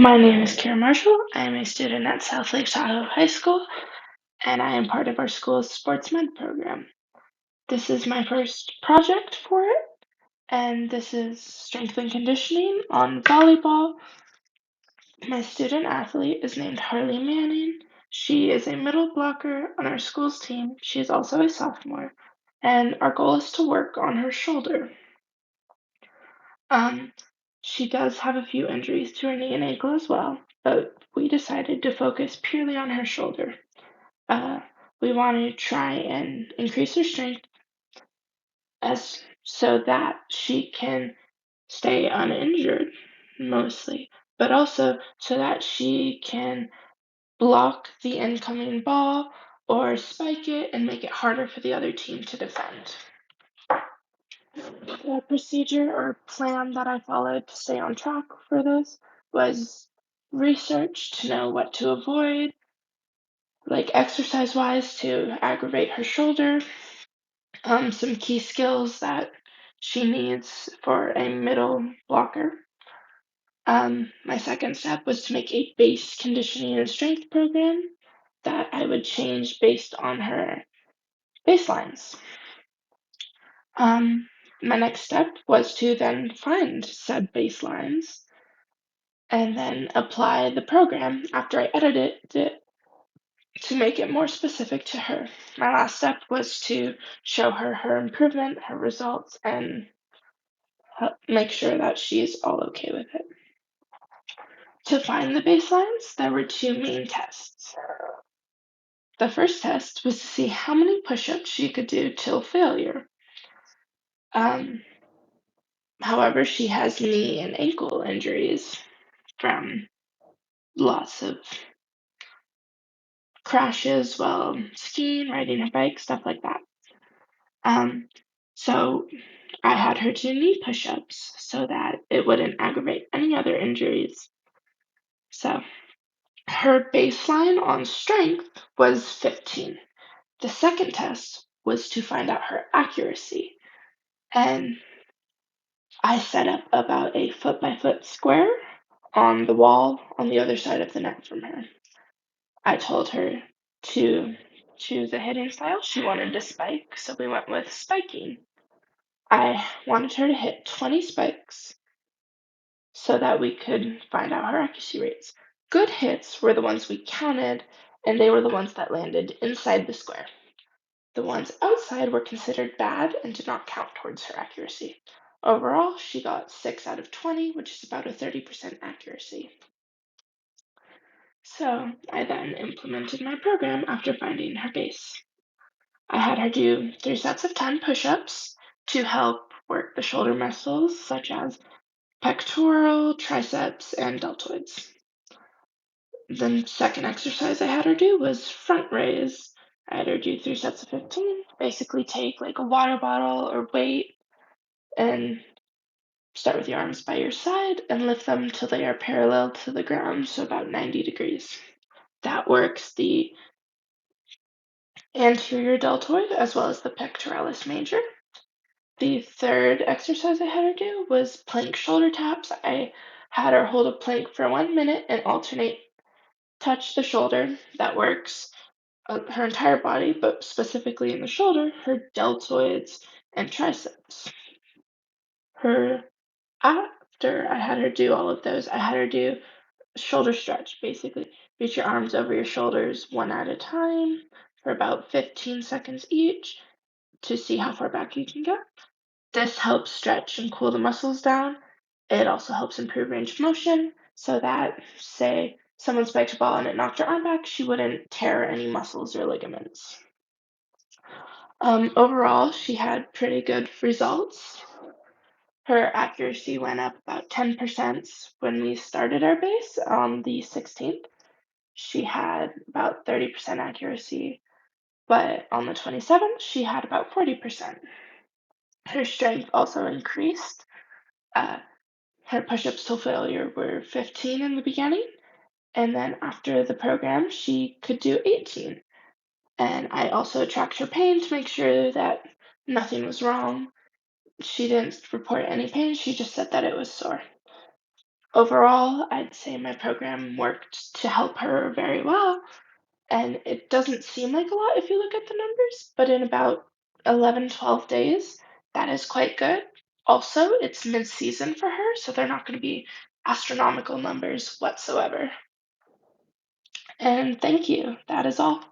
My name is Kara Marshall. I am a student at South Lake Tahoe High School, and I am part of our school's Sports Med program. This is my first project for it, and this is strength and conditioning on volleyball. My student athlete is named Harley Manning. She is a middle blocker on our school's team. She is also a sophomore, and our goal is to work on her shoulder. Um, she does have a few injuries to her knee and ankle as well, but we decided to focus purely on her shoulder. Uh, we want to try and increase her strength as so that she can stay uninjured mostly, but also so that she can block the incoming ball or spike it and make it harder for the other team to defend. The procedure or plan that I followed to stay on track for this was research to know what to avoid, like exercise wise to aggravate her shoulder, some key skills that she needs for a middle blocker. My second step was to make a base conditioning and strength program that I would change based on her baselines. My next step was to then find said baselines and then apply the program after I edited it to make it more specific to her. My last step was to show her her improvement, her results, and make sure that she's all okay with it. To find the baselines, there were two main tests. The first test was to see how many push-ups she could do till failure. Um, However, she has knee and ankle injuries from lots of crashes while skiing, riding her bike, stuff like that. Um, so I had her do knee push-ups so that it wouldn't aggravate any other injuries. So her baseline on strength was 15. The second test was to find out her accuracy, and I set up about a foot-by-foot square on the wall on the other side of the net from her. I told her to choose a hitting style. She wanted to spike, so we went with spiking. I wanted her to hit 20 spikes so that we could find out her accuracy rates. Good hits were the ones we counted, and they were the ones that landed inside the square. The ones outside were considered bad and did not count towards her accuracy. Overall, she got 6 out of 20, which is about a 30% accuracy. So I then implemented my program after finding her base. I had her do 3 sets of 10 push-ups to help work the shoulder muscles, such as pectoral, triceps, and deltoids. The second exercise I had her do was front raise. I had her do 3 sets of 15, basically take like a water bottle or weight and start with your arms by your side and lift them till they are parallel to the ground, so about 90 degrees. That works the anterior deltoid as well as the pectoralis major. The third exercise I had her do was plank shoulder taps. I had her hold a plank for 1 minute and alternate touch the shoulder. That works her entire body, but specifically in the shoulder, her deltoids and triceps. Her After I had her do all of those, I had her do shoulder stretch, basically. Reach your arms over your shoulders one at a time for about 15 seconds each to see how far back you can get. This helps stretch and cool the muscles down. It also helps improve range of motion so that, say, someone spiked a ball and it knocked her arm back, she wouldn't tear any muscles or ligaments. Overall, she had pretty good results. Her accuracy went up about 10% when we started our base on the 16th. She had about 30% accuracy, but on the 27th, she had about 40%. Her strength also increased. Uh, Her push-ups till failure were 15 in the beginning, and then after the program, she could do 18. And I also tracked her pain to make sure that nothing was wrong. She didn't report any pain, she just said that it was sore. Overall, I'd say my program worked to help her very well, and it doesn't seem like a lot if you look at the numbers, but in about 11, 12 days, that is quite good. Also, it's mid-season for her, so they're not going to be astronomical numbers whatsoever. And thank you. That is all.